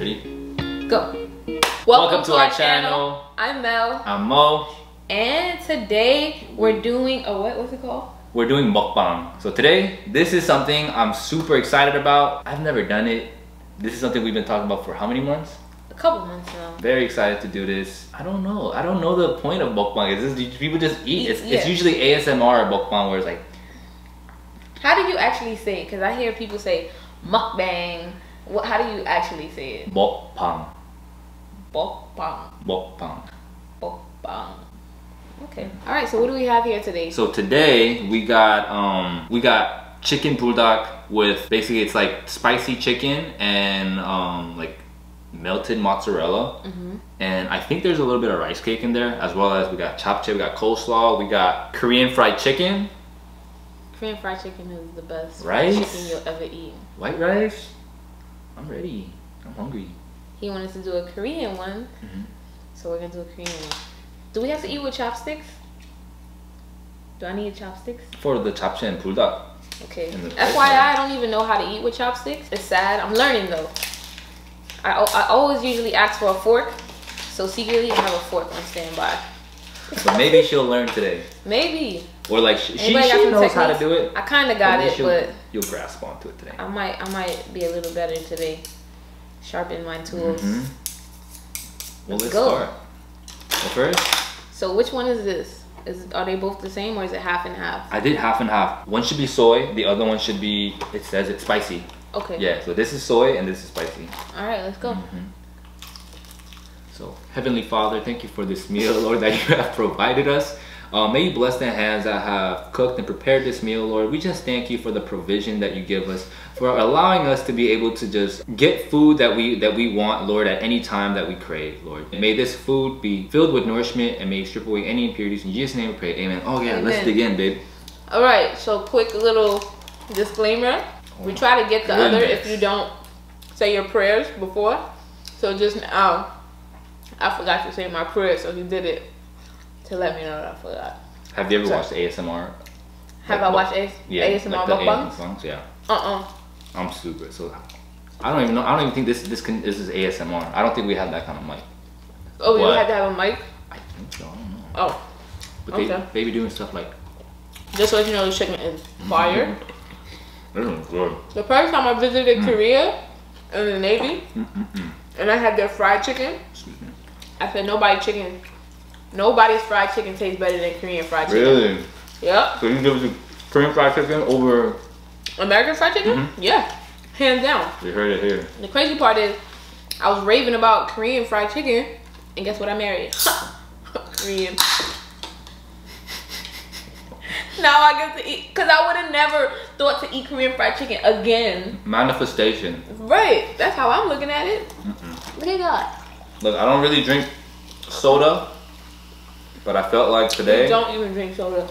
Ready? Go. Welcome to our channel. I'm Mel. I'm Mo. And today we're doing a what's it called? We're doing mukbang. So today, this is something I'm super excited about. I've never done it. This is something we've been talking about for how many months? A couple months now. Very excited to do this. I don't know the point of mukbang. Is this people just eat? Yeah. It's usually ASMR mukbang where it's like. How do you actually say it? Because I hear people say mukbang. How do you actually say it? Mukbang. Mukbang. Mukbang. Mukbang. Okay. All right. So what do we have here today? So today we got chicken buldak with basically it's like spicy chicken and like melted mozzarella, and I think there's a little bit of rice cake in there, as well as we got japchae, we got coleslaw, we got Korean fried chicken. Korean fried chicken is the best Rice? chicken you'll ever eat. White rice. I'm ready. I'm hungry. He wanted to do a Korean one, so we're gonna do a Korean one. Do we have to eat with chopsticks? Do I need chopsticks? For the japchae and buldak. Okay. FYI, I don't even know how to eat with chopsticks. It's sad. I'm learning though. I always usually ask for a fork, so secretly I have a fork on standby. But maybe she'll learn today. Maybe. Or like she knows how to do it. I kind of got it, but you'll grasp onto it today. I might be a little better today. Sharpen my tools. Well, let's start. Well, first. So which one is this? Are they both the same, or is it half and half? I did half and half. One should be soy. The other one should be. It says it's spicy. Okay. Yeah. So this is soy and this is spicy. All right, let's go. So, Heavenly Father, thank you for this meal, Lord, that you have provided us. May you bless the hands that have cooked and prepared this meal, Lord. We just thank you for the provision that you give us, for allowing us to be able to just get food that we want, Lord, at any time that we crave, Lord. May this food be filled with nourishment, and may you strip away any impurities. In Jesus' name we pray, amen. Oh yeah, let's dig in, babe. All right, so quick little disclaimer. We try to get the other if you don't say your prayers before. So just now, I forgot to say my prayer, so he did it to let me know that I forgot. Have you ever watched ASMR? Have I watched ASMR mukbangs? Yeah. I'm stupid, so I don't even think this is ASMR. I don't think we have that kind of mic. Oh, you had to have a mic? I think so. I don't know. Oh. But they be doing stuff like. Just so you know, the chicken is fire. This is good. The first time I visited Korea in the Navy, and I had their fried chicken. Excuse me. I said nobody's fried chicken tastes better than Korean fried chicken. Really? Yep. So you give us Korean fried chicken over American fried chicken? Yeah, hands down. You heard it here. The crazy part is, I was raving about Korean fried chicken, and guess what I married? Korean. Now I get to eat, because I would have never thought to eat Korean fried chicken again. Manifestation. Right, that's how I'm looking at it. Look at that. Look, I don't really drink soda, but I felt like today. You don't even drink soda.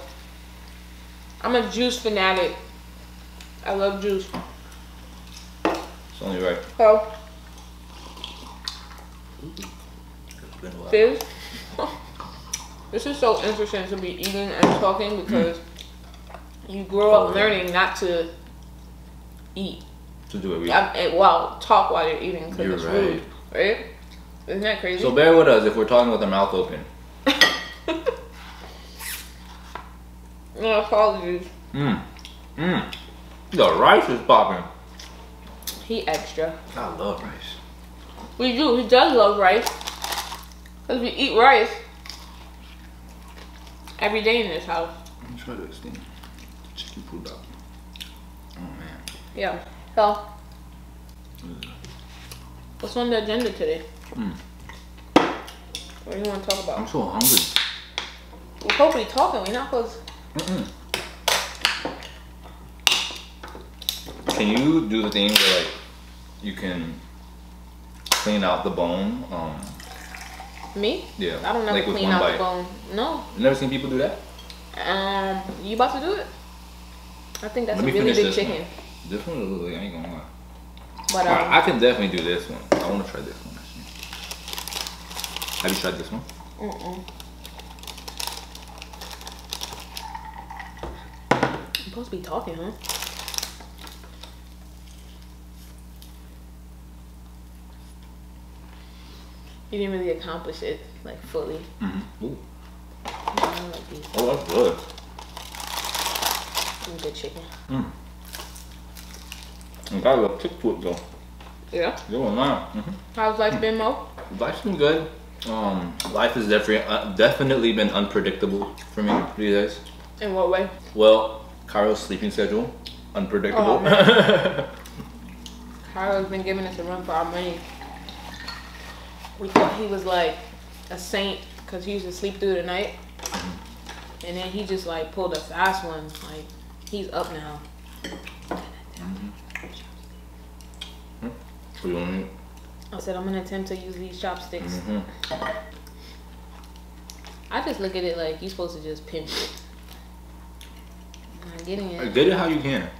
I'm a juice fanatic. I love juice. It's only right. So, fizz. This is so interesting to be eating and talking because you grow up learning not to eat. To do it. Talk while you're eating because it's rude, right? Isn't that crazy? So bear with us if we're talking with our mouth open. No apologies. The rice is popping. He extra. I love rice. We do. He does love rice. Because we eat rice every day in this house. Let me try this thing. Chicken buldak. Oh man. Yeah. So, what's on the agenda today? What do you want to talk about? I'm so hungry. We're supposed to be talking. We're not supposed to. Can you do the thing where like you can clean out the bone? Me? Yeah. I don't know clean out the bone. No. You never seen people do that? You about to do it? I think that's a really big chicken. This one is I ain't gonna lie. But I can definitely do this one. I want to try this one. Have you tried this one? I'm supposed to be talking, huh? You didn't really accomplish it like fully. Ooh. I like these. Oh, that's good. Good chicken. I got a little tick to it though. Yeah. Good one, man. How's life been, Mo? Life's been good. Life has definitely been unpredictable for me these days. In what way? Well, Cairo's sleeping schedule, unpredictable. Oh, Cairo's been giving us a run for our money. We thought he was like a saint because he used to sleep through the night. And then he just like pulled a fast one. Like, he's up now. What do you want to eat? I said I'm gonna attempt to use these chopsticks. I just look at it like you're supposed to just pimp it. I'm not getting it. Get it how you can.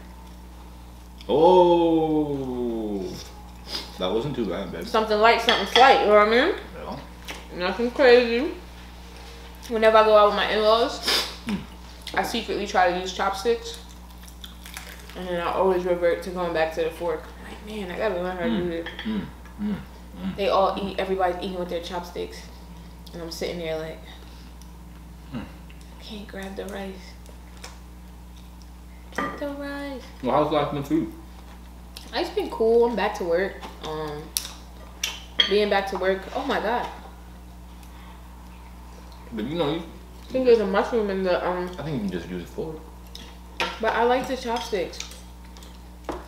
Oh, that wasn't too bad, babe. Something light, something slight, you know what I mean? Yeah. Nothing crazy. Whenever I go out with my in-laws, I secretly try to use chopsticks. And then I always revert to going back to the fork. I'm like, man, I gotta learn how to do this. They all eat, everybody's eating with their chopsticks. And I'm sitting there like, can't grab the rice. Get the rice. Well, how's life been for you? Life's been cool. I'm back to work. Being back to work, oh my god. But you know, I think there's a mushroom in the I think you can just use it for. But I like the chopsticks.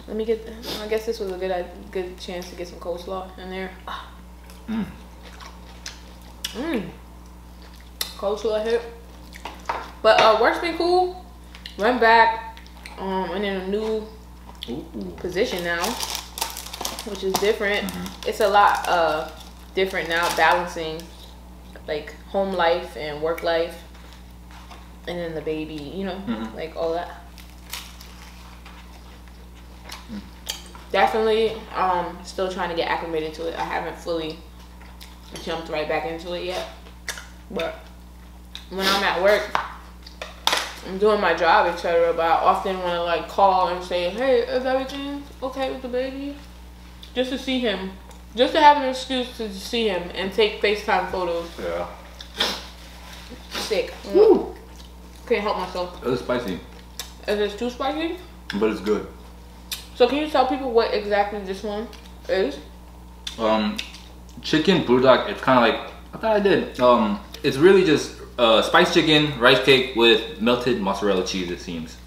Let me get. I guess this was a good chance to get some coleslaw in there. Coleslaw hit. But work's been cool. Went back. I'm in a new position now, which is different. It's a lot different now, balancing like home life and work life, and then the baby, you know, like all that. Definitely still trying to get acclimated to it. I haven't fully jumped right back into it yet, but when I'm at work, I'm doing my job, etc. But I often want to like call and say, hey, is everything okay with the baby? Just to see him. Just to have an excuse to see him and take FaceTime photos. Yeah. Sick. Woo. Can't help myself. It's spicy. Is it too spicy? But it's good. So can you tell people what exactly this one is? Chicken bulldog. It's kind of like, I thought I did. It's really just spiced chicken, rice cake with melted mozzarella cheese, it seems.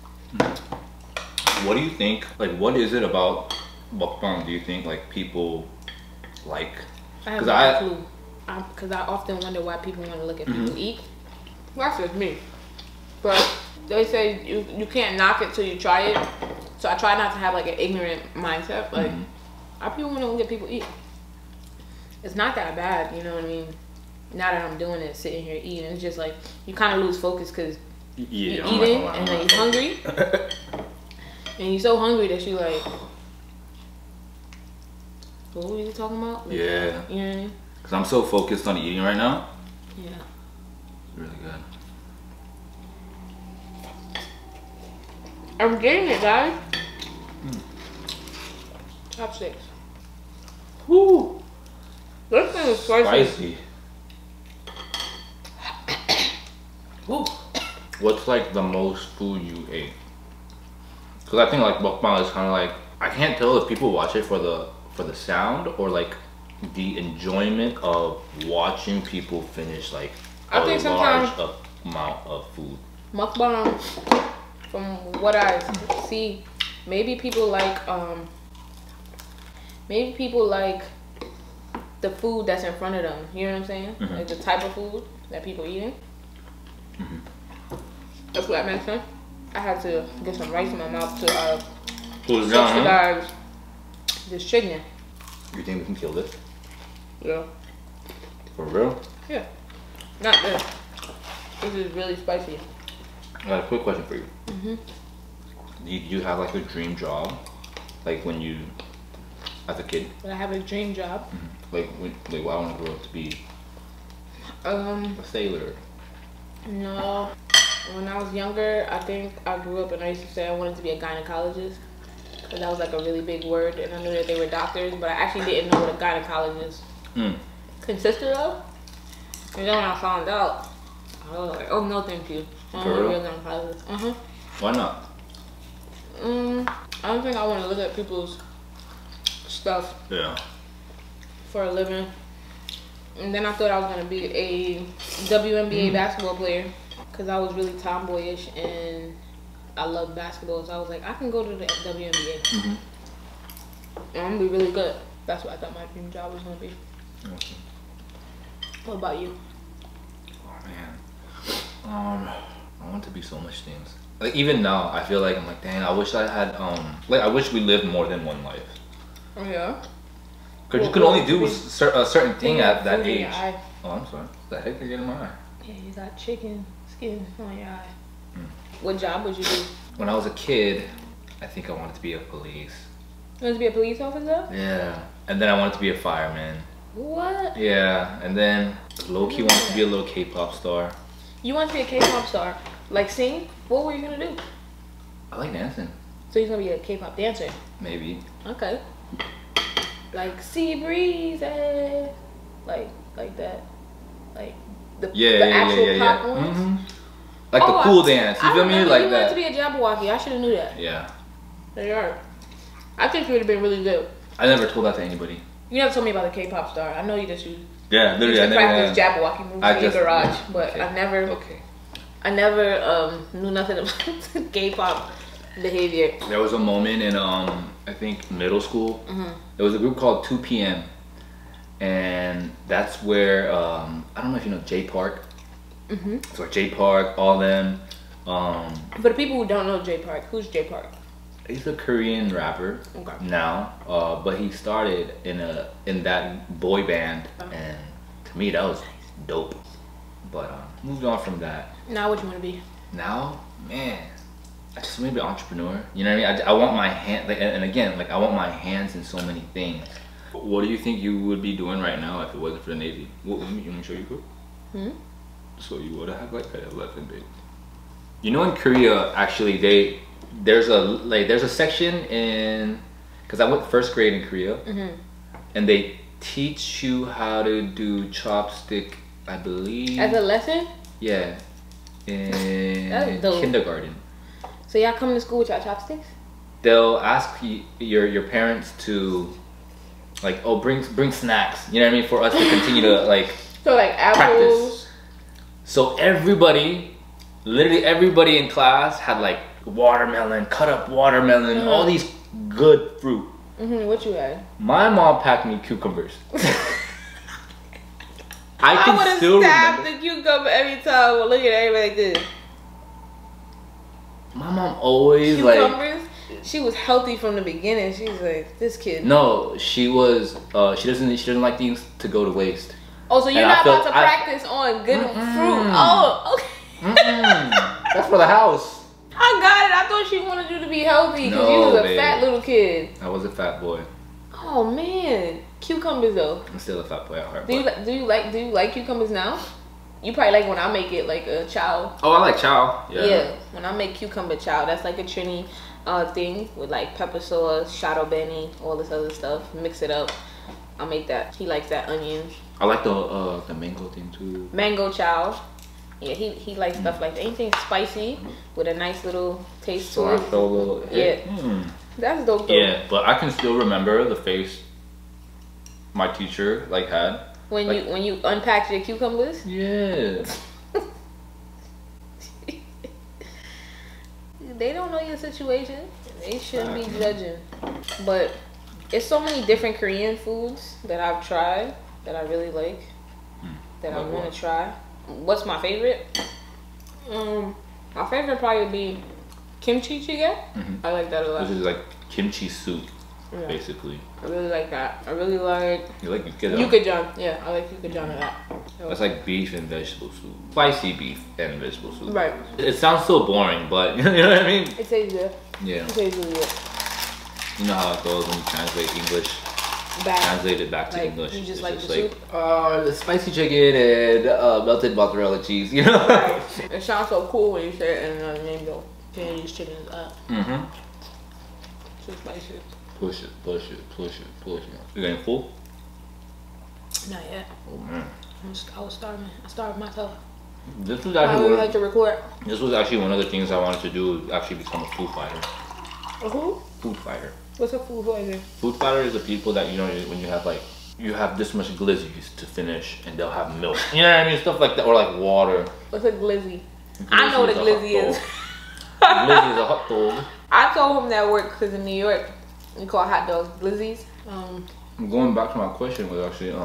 What do you think? Like, what is it about mukbang do you think like people like? I have no clue. Because I often wonder why people want to look at people eat. Well, that's just me. But they say you can't knock it till you try it. So I try not to have like an ignorant mindset. Like, why people want to look at people eat? It's not that bad, you know what I mean? Now that I'm doing it, sitting here eating, it's just like you kind of lose focus because you're eating and then you're hungry. And you're so hungry that you like, what were you talking about? Like, yeah. You know what I mean? Because I'm so focused on eating right now. Yeah. It's really good. I'm getting it, guys. Chopsticks. Woo! This thing is spicy. Woo. What's like the most food you ate? Because I think like mukbang is kind of like, I can't tell if people watch it for the sound or like the enjoyment of watching people finish like a large amount of food. Mukbang, from what I see, maybe people like the food that's in front of them. You know what I'm saying? Like the type of food that people eating. That's what makes sense. I had to get some rice in my mouth to subsidize this chicken. You think we can kill this? Yeah. For real? Yeah. Not this. This is really spicy. I got a quick question for you. Do you have like a dream job? Like when you, as a kid? But I have a dream job. Like I want to grow up to be a sailor. No. When I was younger, I think I grew up and I used to say I wanted to be a gynecologist. Because that was like a really big word and I knew that they were doctors, but I actually didn't know what a gynecologist consisted of. And then when I found out, I was like, oh no, thank you. I don't For want real? to be positive. Why not? I don't think I want to look at people's stuff Yeah. for a living. And then I thought I was going to be a WNBA basketball player because I was really tomboyish and I love basketball. So I was like, I can go to the WNBA. And I'm going to be really good. That's what I thought my dream job was going to be. Okay. What about you? Oh man. I want to be so much things. Like even now, I feel like I'm like, dang, I wish I had like I wish we lived more than one life. Oh yeah. Cause you could only do a certain thing at that food in age. your eye. Oh, I'm sorry. What the heck are you getting in my eye? Yeah, you got chicken skin on your eye. What job would you do? When I was a kid, I think I wanted to be a police. You want to be a police officer? Yeah. And then I wanted to be a fireman. What? Yeah. And then low-key wanted to be a little K-pop star. You want to be a K-pop star? Like sing? What were you gonna do? I like dancing. So you're gonna be a K-pop dancer? Maybe. Okay. Like sea breeze, like that, like the actual pop ones. Like the cool dance. You feel me? Like you that. wanted to be a Jabberwocky. I should have knew that. Yeah. There you are. I think you would have been really good. I never told that to anybody. You never told me about the K-pop star. I know you just used. Yeah, literally. I practice Jabberwocky moves in your garage, but okay. I never knew nothing about K-pop behavior. There was a moment in I think middle school. There was a group called 2 PM, and that's where I don't know if you know Jay Park. So Jay Park, all them. For the people who don't know Jay Park, who's Jay Park? He's a Korean rapper now, but he started in that boy band, and to me that was dope. But moved on from that. Now what you want to be? Now, man, I just want to be an entrepreneur. You know what I mean? I want my hand, like, and again, like I want my hands in so many things. What do you think you would be doing right now if it wasn't for the Navy? What would you want me to show you? So you would have like a left big. You know, in Korea, actually, there's a section in, because I went first grade in Korea, and they teach you how to do chopstick, I believe. As a lesson? Yeah, in That's dope. kindergarten. So y'all come to school with y'all chopsticks? They'll ask your parents to, like, oh, bring snacks. You know what I mean, for us to continue to like. So like apples. Practice. So literally everybody in class had like watermelon, cut up watermelon, all these good fruit. What you had? My mom packed me cucumbers. I would have still stabbed remember. the cucumber every time. Well, look at everybody like this. My mom always Cucumbers? She was healthy from the beginning. She was like, this kid. No, she was. She doesn't like things to go to waste. Oh, so you're And not about to practice on good fruit. Oh, okay. That's for the house. I got it. I thought she wanted you to be healthy because you was a fat little kid. I was a fat boy. Oh man, cucumbers though. I'm still a fat boy at heart. Do you like cucumbers now? You probably like when I make it like a chow. Oh, I like chow. Yeah. When I make cucumber chow, that's like a Trini thing with like pepper sauce, shadow benny, all this other stuff. Mix it up. I'll make that. He likes that onions. I like the mango thing too. Mango chow. Yeah, he likes stuff like that. Anything spicy with a nice little taste to it. So a little. Yeah. That's dope though. Yeah, but I can still remember the face my teacher like had. When you unpacked your cucumbers? Yeah. They don't know your situation. They shouldn't be judging. But it's so many different Korean foods that I've tried that I really like. That I want to try. What's my favorite? My favorite probably would be kimchi chicken. I like that a lot. This is like kimchi soup, basically. I really like that. I really like. You like yukkejeon? Yukkejeon. Yeah, I like yukkejeon a lot. That's like beef and vegetable soup. Spicy beef and vegetable soup. Right. It sounds so boring, but you know what I mean? It tastes good. Yeah. It tastes really good. You know how it goes when you translate English. Translate it back to like, English. You just it's like just the like, soup? the spicy chicken and melted mozzarella cheese, you know? Right. It sounds so cool when you say it in the name though. Candy's chicken is up. Too spicy. Push it. You getting full? Not yet. Oh man. I was starving. I starved myself. This was I actually would like to record. This was actually one of the things I wanted to do. Actually, become a food fighter. A who? Food fighter. What's a food fighter? Food fighter is the people that when you have like you have this much glizzies to finish, and they'll have milk. You know what I mean? Stuff like that, or like water. What's a glizzy? I know what a glizzy is. Glizzy is a hot dog. I told him that work because in New York we call hot dogs glizzies. Going back to my question was actually,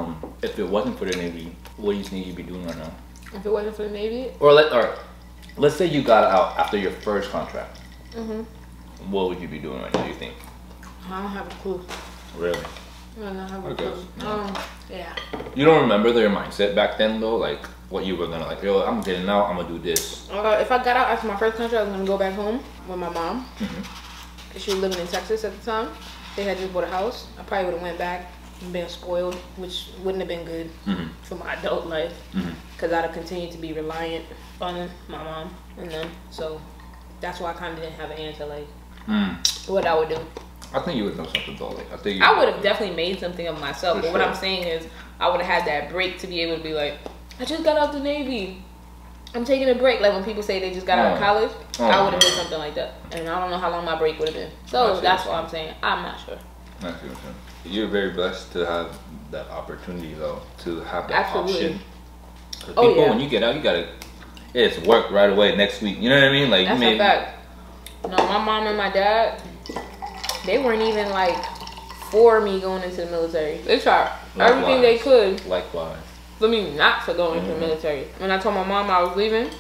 if it wasn't for the Navy, what do you think you'd be doing right now? If it wasn't for the Navy? Or let's say you got out after your first contract. What would you be doing right now, you think? I don't have a clue. Really? I don't have a clue. Yeah. You don't remember your mindset back then though? Like what you were gonna like, yo, I'm getting out, I'm gonna do this. If I got out after my first contract, I was gonna go back home with my mom. She was living in Texas at the time. They had just bought a house. I probably would have went back and been spoiled, which wouldn't have been good for my adult life. Because I'd have continued to be reliant on my mom and them. So that's why I kind of didn't have an answer like what I would do. I think you would know something though. Like, I would have definitely made something of myself. But what I'm saying is I would have had that break to be able to be like, I just got out the Navy. I'm taking a break. Like when people say they just got out of college, I would have did something like that. And I don't know how long my break would have been. So that's what I'm saying. I'm not sure. I see what you're saying. You're very blessed to have that opportunity though, to have that option. People, when you get out, you gotta, it's work right away next week. You know what I mean? Like that's a fact. No, my mom and my dad, they weren't even like for me going into the military. They tried everything they could. Likewise. For me not to go into the military. When I told my mom I was leaving,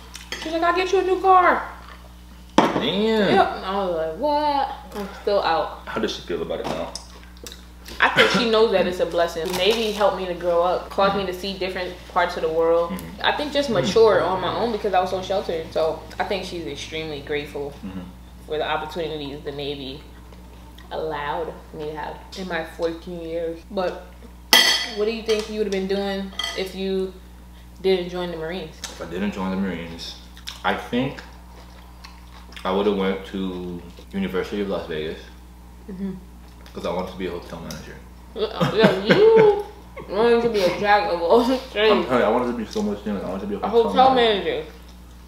she's like, I'll get you a new car. Damn. Yep. And I was like, what? I'm still out. How does she feel about it now? I think she knows that it's a blessing. Navy helped me to grow up, caused me to see different parts of the world. I think just mature on my own because I was so sheltered. So I think she's extremely grateful for the opportunities the Navy allowed me to have in my 14 years. But what do you think you would have been doing if you didn't join the Marines? If I didn't join the Marines, I think I would have went to University of Las Vegas because I wanted to be a hotel manager. Yeah, you wanted to be a jack of all trades. I'm telling you, I wanted to be so much things. I wanted to be a hotel manager.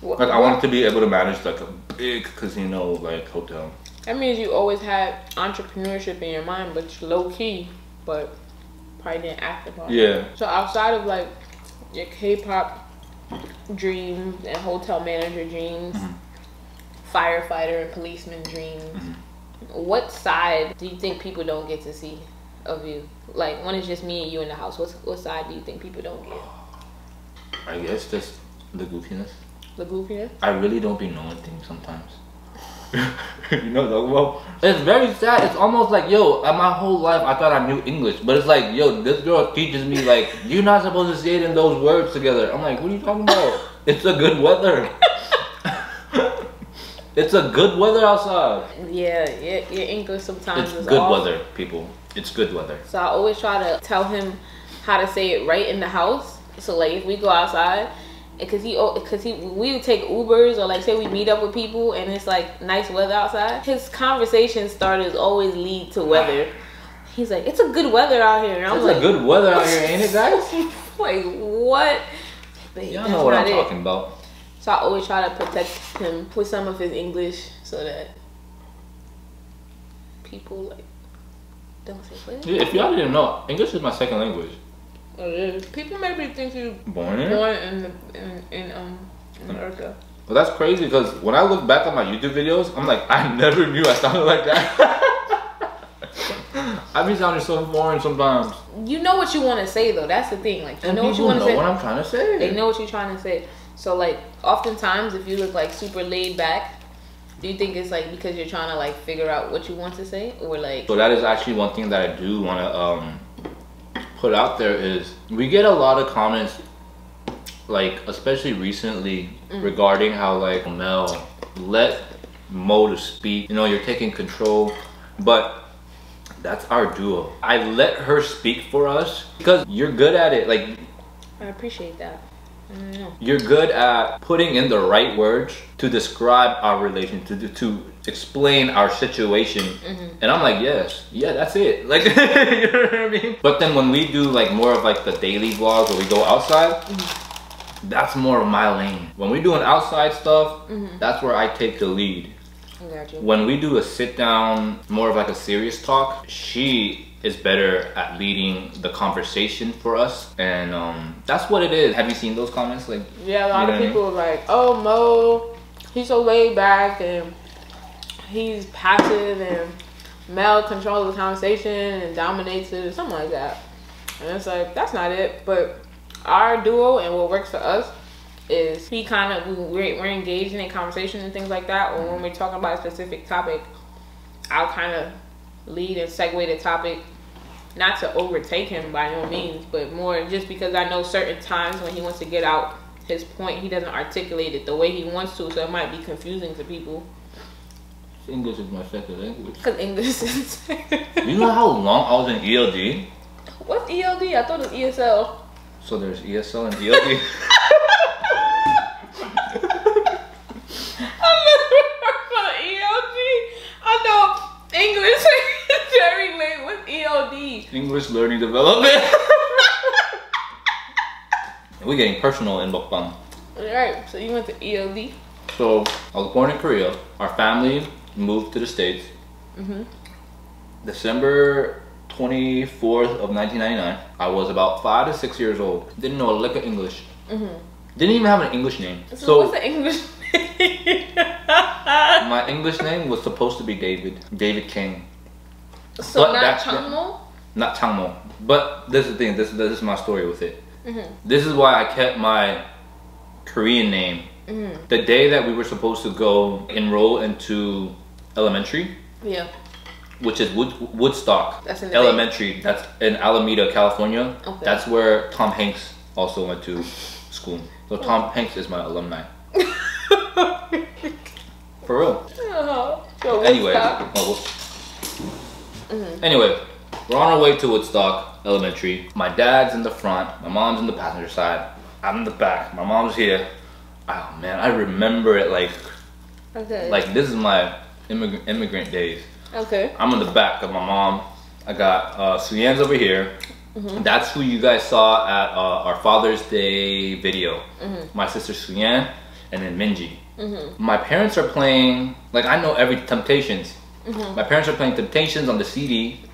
Like I wanted to be able to manage like a big casino, like hotel. That means you always had entrepreneurship in your mind, but low key, but probably didn't act upon it. Yeah. So outside of like your K-pop dreams and hotel manager dreams, firefighter and policeman dreams, what side do you think people don't get to see of you? Like when it's just me and you in the house, what side do you think people don't get? I guess just the goofiness. The goofiness? I really don't be knowing things sometimes. You know, well, it's very sad. It's almost like, yo, my whole life I thought I knew English, but it's like, yo, this girl teaches me like, you're not supposed to say it in those words together. I'm like, what are you talking about? It's a good weather. It's a good weather outside. Yeah, your English sometimes it's is good off. weather, people. It's good weather. So I always try to tell him how to say it right in the house. So like if we go outside, because we would take Ubers or like say we meet up with people and it's like nice weather outside. His conversation starters always lead to weather. He's like, it's a good weather out here. And I'm like, it's a good weather out here, ain't it, guys? Like what? Y'all know what I'm talking about. So I always try to protect him with some of his English so that people like don't say what? Yeah, if y'all didn't know, English is my second language. Oh, yeah. People maybe think you born in America. Well, that's crazy because when I look back at my YouTube videos, I'm like, I never knew I sounded like that. I be sounding so foreign sometimes. You know what you want to say though. That's the thing. Like you know what you want to say. What I'm trying to say. They know what you're trying to say. So like, oftentimes if you look like super laid back, do you think it's like because you're trying to like figure out what you want to say, or like? So that is actually one thing that I do want to put out there is we get a lot of comments, like especially recently regarding how like Mel let Mo to speak. You know, you're taking control, but that's our duo. I let her speak for us because you're good at it. Like I appreciate that. You're good at putting in the right words to describe our relation, to explain our situation. And I'm like, yes, yeah, that's it. Like, you know what I mean? But then when we do like more of like the daily vlogs where we go outside, that's more of my lane. When we doing outside stuff, that's where I take the lead. Gotcha. When we do a sit down, more of like a serious talk, she is better at leading the conversation for us, and that's what it is. Have you seen those comments? Like, yeah, a lot of people are like, "Oh, Mo, he's so laid back and he's passive, and Mel controls the conversation and dominates it," or something like that. And it's like, that's not it. But our duo and what works for us is we're engaging in conversation and things like that. Or when we're talking about a specific topic, I'll kind of lead and segue the topic, not to overtake him by no means, but more just because I know certain times when he wants to get out his point, he doesn't articulate it the way he wants to, so it might be confusing to people. English is my second language. Because English is... You know how long I was in ELD? What's ELD? I thought it was ESL. So there's ESL and ELD? I've never heard of ELD. I know English is very late with ELD. English Learning Development. We're getting personal in Mukbang. Alright, so you went to ELD. So I was born in Korea. Our family moved to the States. December 24th of 1999. I was about 5 to 6 years old. Didn't know a lick of English. Didn't even have an English name. So what's the English name? My English name was supposed to be David King. So but not Changmo? Not Changmo. But this is the thing, this is my story with it. This is why I kept my Korean name. The day that we were supposed to go enroll into elementary, which is Woodstock that's in the Elementary, that's in Alameda, California. Okay. That's where Tom Hanks also went to school. So Tom Hanks is my alumni. For real. Anyway, anyway, we're on our way to Woodstock Elementary. My dad's in the front, my mom's in the passenger side, I'm in the back, my mom's here. Oh man, I remember it like this is my immigrant days. I'm in the back of my mom. I got Suyan's over here. That's who you guys saw at our Father's Day video. My sister Suyan and then Minji. My parents are playing, like I know every Temptations. My parents are playing Temptations on the CD.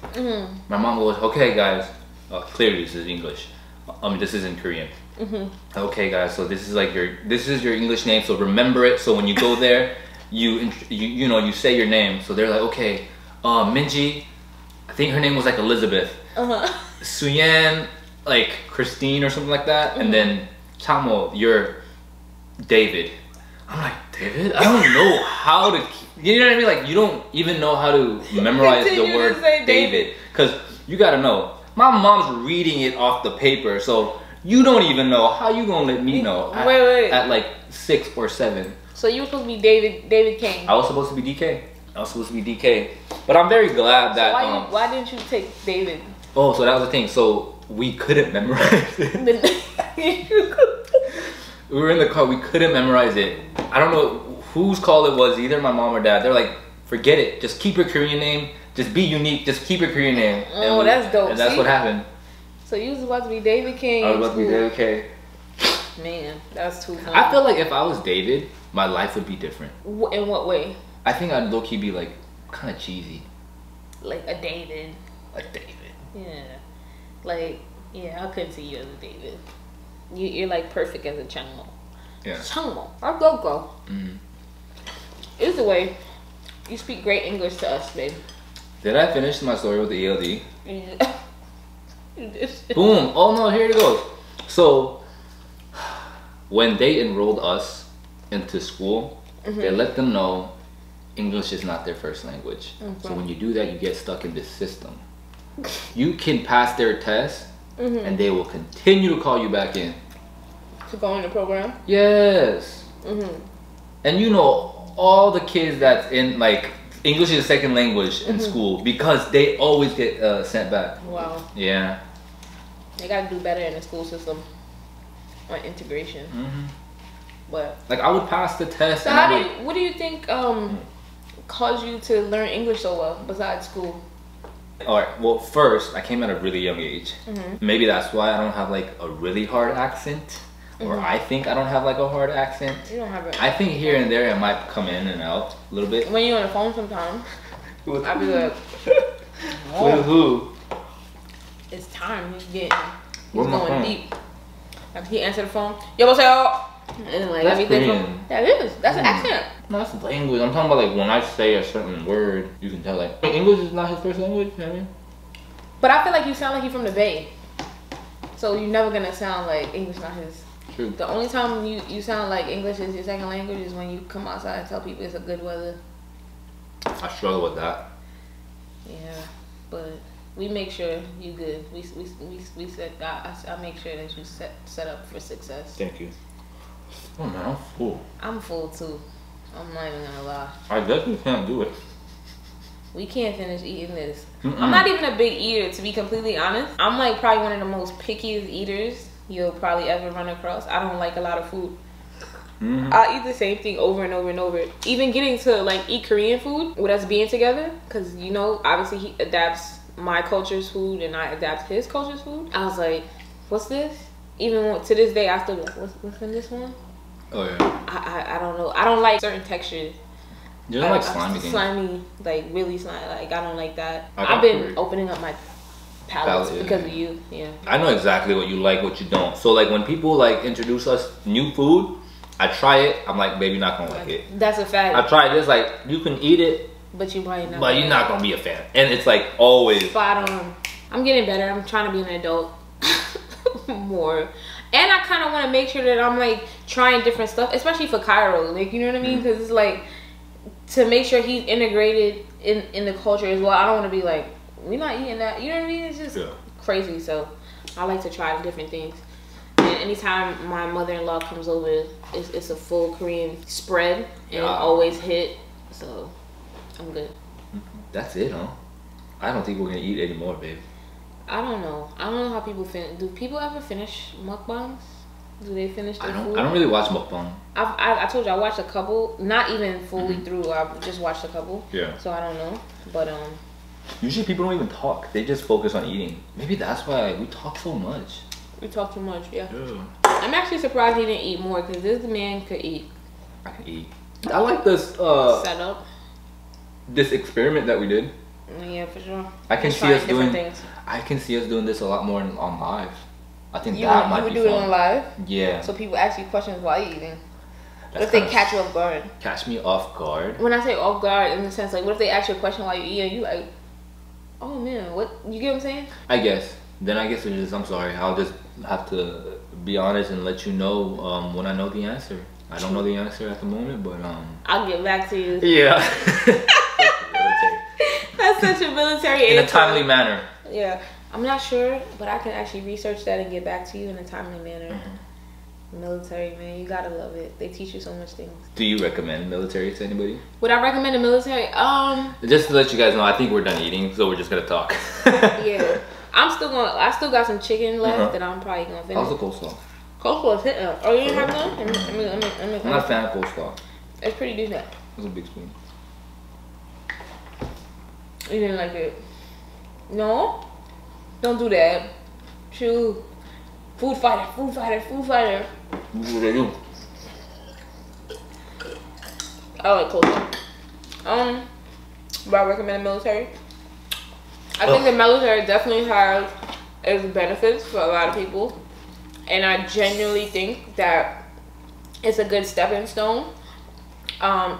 My mom goes, okay guys, clearly this is English. This is in Korean. Okay guys, so this is like your English name, so remember it. So when you go there, you say your name. So they're like, okay, Minji, I think her name was like Elizabeth. Suyan, like Christine or something like that. And then Chamo, you're David. I'm like, David? I don't know how to, you know what I mean? Like you don't even know how to memorize the word David. Because you gotta know, my mom's reading it off the paper, so you don't even know. How you gonna let me know at like 6 or 7? So you were supposed to be David King. I was supposed to be DK. But I'm very glad that. So why didn't you take David? Oh, so that was the thing. So we couldn't memorize it. We were in the car. We couldn't memorize it. I don't know whose call it was. Either my mom or dad. They're like, forget it. Just keep your Korean name. Just be unique. Just keep your Korean name. Oh, that's dope. And that's what happened. So you was about to be David King. I was about to be David King. Man, that's too funny. I feel like if I was David, my life would be different. In what way? I think I'd low-key be like kind of cheesy. Like a David. A David. Yeah. Like, yeah, I couldn't see you as a David. You're like perfect as a Changmo. Yeah. Changmo. Or Go-Go. Either way, you speak great English to us, babe. Did I finish my story with the ELD? Yeah. You did. Boom. Oh no, here it goes. So, when they enrolled us into school, they let them know English is not their first language. So when you do that, you get stuck in this system. You can pass their test, and they will continue to call you back in. To go in the program? Yes. And you know, all the kids that's in, like, English is a second language in school because they always get sent back. Wow. Yeah. They gotta do better in the school system. on integration. But like I would pass the test. So what do you think caused you to learn English so well besides school? All right. Well, first I came at a really young age. Maybe that's why I don't have like a really hard accent, or I think I don't have like a hard accent. You don't have it. I think here and there it might come in and out a little bit. When you're on the phone sometimes, I'll be like, with who? It's time. He's going deep. Like he answered the phone. Yo, what's up? And like that's everything Korean. That is. That's an accent. No, that's language. I'm talking about like when I say a certain word, you can tell like English is not his first language. You know what I mean? But I feel like you sound like you're from the Bay, so you're never gonna sound like English not his. True. The only time you sound like English is your second language is when you come outside and tell people it's a good weather. I struggle with that. Yeah, but we make sure you good. We said I make sure that you set up for success. Thank you. Oh man, I'm full. I'm full too. I'm not even gonna lie. I definitely can't do it. We can't finish eating this. I'm not even a big eater, to be completely honest. I'm like probably one of the most pickiest eaters you'll probably ever run across. I don't like a lot of food. I eat the same thing over and over and over. Even getting to like eat Korean food with us being together, because you know, obviously he adapts my culture's food and I adapt his culture's food. I was like, what's this? Even to this day, I still be like, what's in this one? Oh yeah. I don't know. I don't like certain textures. You don't like slimy things? Slimy, like really slimy. Like I don't like that. I I've been opening up my palates because of you. Yeah. I know exactly what you like, what you don't. So like when people like introduce us new food, I try it. I'm like, baby, not gonna like it. That's a fact. I tried this. Like you can eat it, but you might not. But you're not gonna be a fan. And it's like always. Spot on. I'm getting better. I'm trying to be an adult more. And I kind of want to make sure that I'm like trying different stuff, especially for Cairo. Like, you know what I mean? Because it's like to make sure he's integrated in the culture as well. I don't want to be like, we're not eating that. You know what I mean? It's just crazy. So I like to try different things. And anytime my mother-in-law comes over, it's a full Korean spread and always hit. So I'm good. That's it, huh? I don't think we're gonna eat anymore, babe. I don't know. I don't know how people finish. Do people ever finish mukbangs? Do they finish their food? I don't really watch mukbang. I told you I watched a couple, not even fully through. I just watched a couple. Yeah. So I don't know, but usually people don't even talk. They just focus on eating. Maybe that's why we talk so much. We talk too much. Yeah. I'm actually surprised he didn't eat more because this man could eat. I can eat. I like this setup. This experiment that we did. Yeah, for sure. I can see us doing things. I can see us doing this a lot more on live. I think that might be fun. You would do it on live? Yeah. So people ask you questions while you're eating. What if they catch you off guard? Catch me off guard? When I say off guard, in the sense like, what if they ask you a question while you're eating? You like, oh man, what? You get what I'm saying? I guess. Then I guess I'm sorry. I'll just have to be honest and let you know when I know the answer. I don't know the answer at the moment, but I'll get back to you. Yeah. That's such a military answer. In a timely manner. Yeah. I'm not sure, but I can actually research that and get back to you in a timely manner. Military, man, you gotta love it. They teach you so much things. Do you recommend military to anybody? Would I recommend the military? Just to let you guys know, I think we're done eating, so we're just gonna talk. Yeah. I still got some chicken left that I'm probably gonna finish. How's the coleslaw? Coleslaw is hitting. Oh, you didn't have none? I'm not a fan of coleslaw. It's pretty decent. It's a big spoon. You didn't like it? No? Don't do that. Shoot. Food fighter, food fighter, food fighter. What do they do? I like coleslaw. But I recommend the military. I think the military definitely has its benefits for a lot of people. And I genuinely think that it's a good stepping stone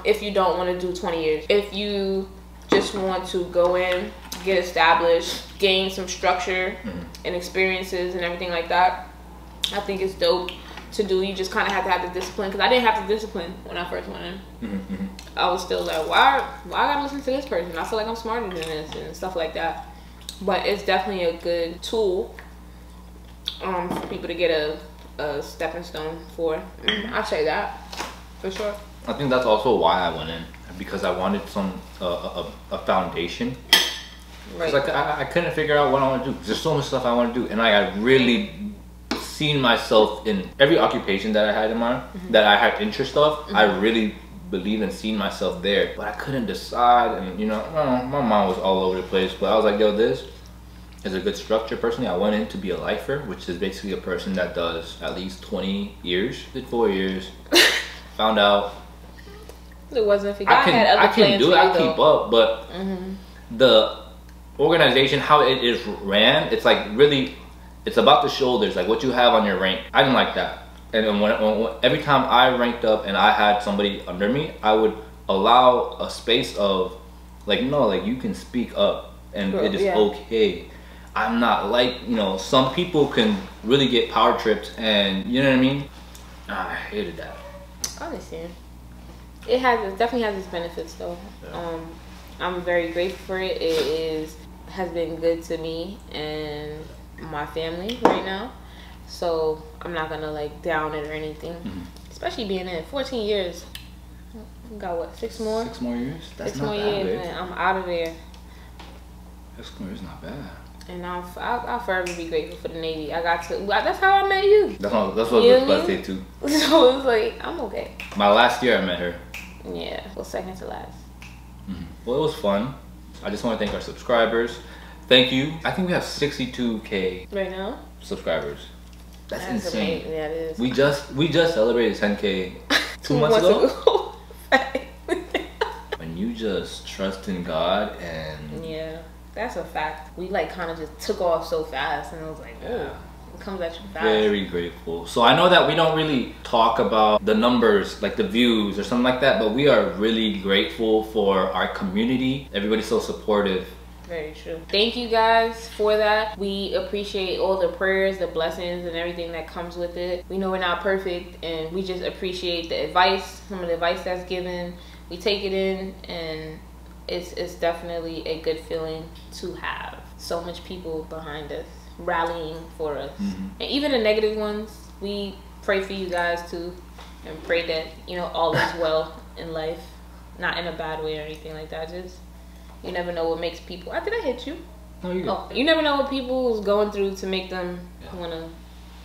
if you don't want to do 20 years. If you just want to go in, get established, gain some structure and experiences and everything like that, I think it's dope to do. You just kind of have to have the discipline, because I didn't have the discipline when I first went in. I was still like, why I gotta listen to this person? I feel like I'm smarter than this and stuff like that. But it's definitely a good tool for people to get a stepping stone for. I say that for sure. I think that's also why I went in, because I wanted some a foundation. Right. I couldn't figure out what I want to do. There's so much stuff I want to do, and I really seen myself in every occupation that I had in mind, that I had interest of. I really believe in seeing myself there, but I couldn't decide, and you know, my mind was all over the place. But I was like, yo, this is a good structure. Personally, I went in to be a lifer, which is basically a person that does at least 20 years. Did 4 years. Found out it wasn't for you. I can do it. I keep up, but the organization, how it is ran, it's like really, it's about the shoulders, like what you have on your rank. I didn't like that. And when every time I ranked up and I had somebody under me, I would allow a space of like, no, like you can speak up and it is okay. I'm not like, you know, some people can really get power tripped, and you know what I mean? I hated that. I understand. It definitely has its benefits though. Yeah. I'm very grateful for it. It has been good to me and my family right now. So I'm not gonna like down it or anything. Especially being in 14 years. Got what, 6 more? 6 more years? That's 6 not more bad, years, man. I'm out of there. 6 more years not bad. And I'll forever be grateful for the Navy. That's how I met you. That's what I was about to say too. So it's like, I'm okay. My last year I met her. Yeah, well, second to last. Well, it was fun. I just want to thank our subscribers. Thank you. I think we have 62K right now subscribers. That's insane. Amazing. Yeah, it is. We just celebrated 10K 2 months ago. When you just trust in God and yeah, that's a fact. We like kind of just took off so fast, and I was like, oh, it comes at you fast. Very grateful. So I know that we don't really talk about the numbers, like the views or something like that, but we are really grateful for our community. Everybody's so supportive. Very true. Thank you guys for that. We appreciate all the prayers, the blessings, and everything that comes with it. We know we're not perfect, and we just appreciate the advice, some of the advice that's given. We take it in, and it's definitely a good feeling to have. So much people behind us, rallying for us. And even the negative ones, we pray for you guys too, and pray that, you know, all is well in life. Not in a bad way or anything like that, just you never know what makes people. Did I hit you? No, you good. Oh, you never know what people's going through to make them want to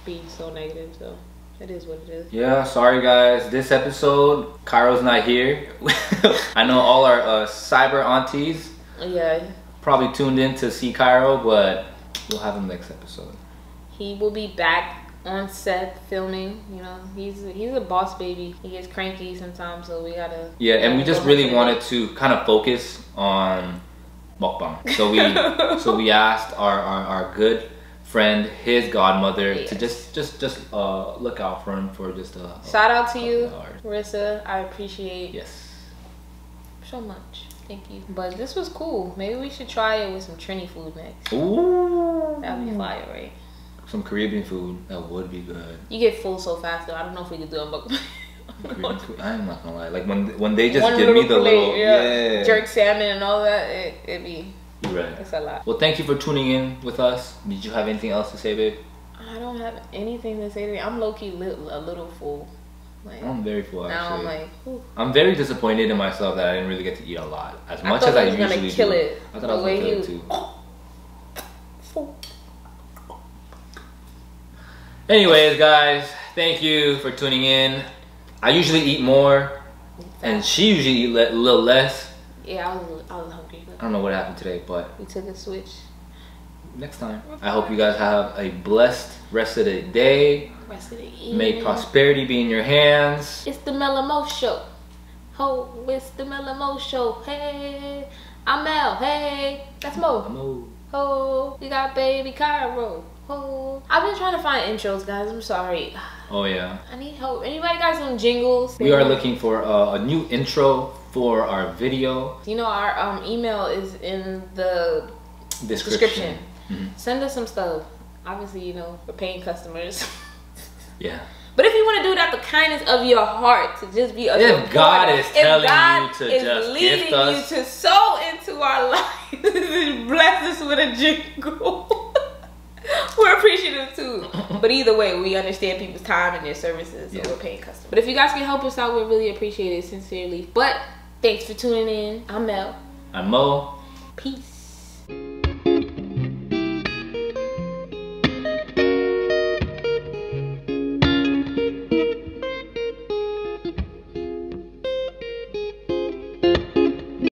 be so negative. So it is what it is. Yeah, sorry guys. This episode, Cairo's not here. I know all our cyber aunties probably tuned in to see Cairo, but we'll have him next episode. He will be back on set filming. You know, he's a boss baby. He gets cranky sometimes, so we gotta. Yeah, and we just really wanted to kind of focus on mukbang. So we asked our good friend, his godmother, to just look out for him for just a shout out to you, Rissa. I appreciate so much. Thank you. But this was cool. Maybe we should try it with some Trini food next. Ooh, that'd be fire, right? Some Caribbean food, that would be good. You get full so fast though. I don't know if we could do a mukbang. Caribbean food, I'm not gonna lie. Like when they just give me the little jerk salmon and all that, it'd be. You're right. It's a lot. Well, thank you for tuning in with us. Did you have anything else to say, babe? I don't have anything to say today. I'm low key a little full. Like, I'm very full actually. Now I'm like, ooh. I'm very disappointed in myself that I didn't really get to eat a lot as much as I usually do. I thought I was gonna kill it. I thought I was gonna kill it too. Anyways, guys, thank you for tuning in. I usually eat more, and she usually eat a little less. Yeah, I was hungry. I don't know what happened today, but we took a switch. Next time. I hope you guys have a blessed rest of the day. Rest of the evening. May prosperity be in your hands. It's the Mel'nMo show. Ho, it's the Mel'nMo show. Hey, I'm Mel. Hey, that's Mo. Ho, you got baby Cairo. Oh, I've been trying to find intros, guys. I'm sorry. Oh yeah. I need help. Anybody got some jingles? We are looking for a new intro for our video. You know, our email is in the description. Send us some stuff. Obviously, you know, we're paying customers. Yeah. But if you want to do it out the kindness of your heart, to just be a if God is telling you to just gift us, you to sow into our lives, bless us with a jingle. We're appreciative too. But either way, we understand people's time and their services, so we're paying customers. But if you guys can help us out, we really appreciate it, sincerely. But thanks for tuning in. I'm Mel. I'm Mo. Peace.